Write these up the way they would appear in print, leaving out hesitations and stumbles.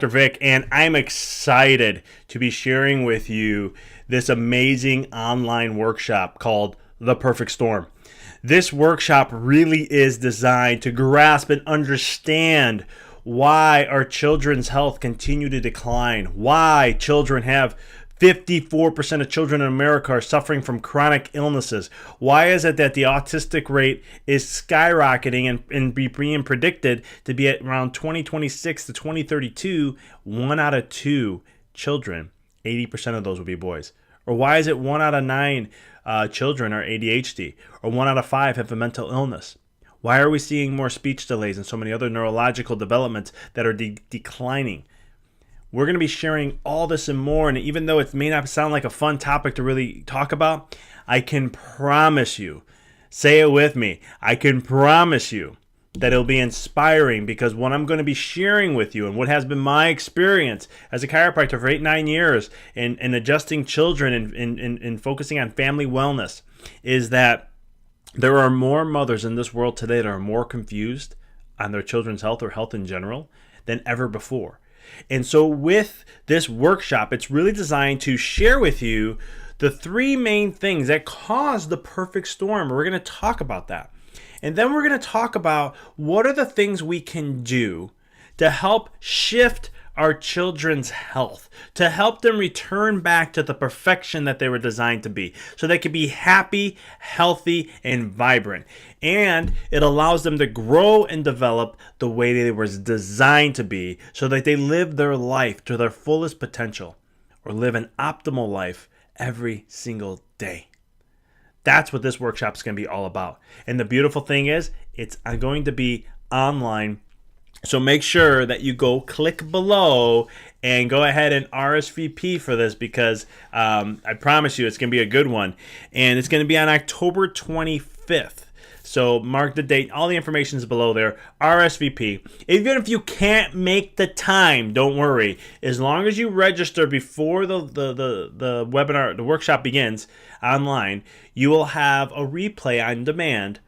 Vic, and I'm excited to be sharing with you this amazing online workshop called The Perfect Storm. This workshop really is designed to grasp and understand why our children's health continue to decline, why children have 54% of children in America are suffering from chronic illnesses. Why is it that the autistic rate is skyrocketing and being predicted to be at around 2026 to 2032, 1 out of 2 children, 80% of those will be boys? Or why is it 1 out of 9 children are ADHD? Or 1 out of 5 have a mental illness? Why are we seeing more speech delays and so many other neurological developments that are declining? We're going to be sharing all this and more, and even though it may not sound like a fun topic to really talk about, I can promise you, say it with me, I can promise you that it'll be inspiring, because what I'm going to be sharing with you and what has been my experience as a chiropractor for 8-9 years in adjusting children and focusing on family wellness is that there are more mothers in this world today that are more confused on their children's health or health in general than ever before. And so with this workshop, it's really designed to share with you the 3 main things that cause the perfect storm. We're going to talk about that. And then we're going to talk about what are the things we can do to help shift our children's health, to help them return back to the perfection that they were designed to be, so they can be happy, healthy, and vibrant. And it allows them to grow and develop the way they were designed to be, so that they live their life to their fullest potential, or live an optimal life every single day. That's what this workshop is going to be all about. And the beautiful thing is, it's going to be online. So make sure that you go click below and go ahead and RSVP for this, because I promise you it's going to be a good one. And it's going to be on October 25th. So mark the date. All the information is below there. RSVP. Even if you can't make the time, don't worry. As long as you register before the webinar, the workshop begins online, you will have a replay on demand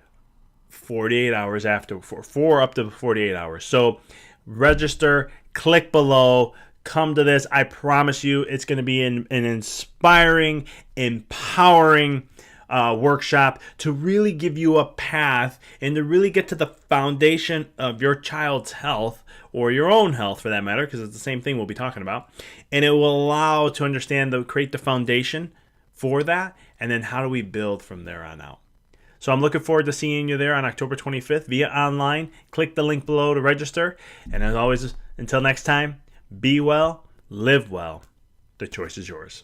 48 hours after, for up to 48 hours. So register, click below, come to this. I promise you it's going to be an inspiring, empowering workshop to really give you a path and to really get to the foundation of your child's health, or your own health for that matter, because it's the same thing we'll be talking about. And it will allow to understand, create the foundation for that, and then how do we build from there on out. So I'm looking forward to seeing you there on October 25th via online. Click the link below to register. And as always, until next time, be well, live well. The choice is yours.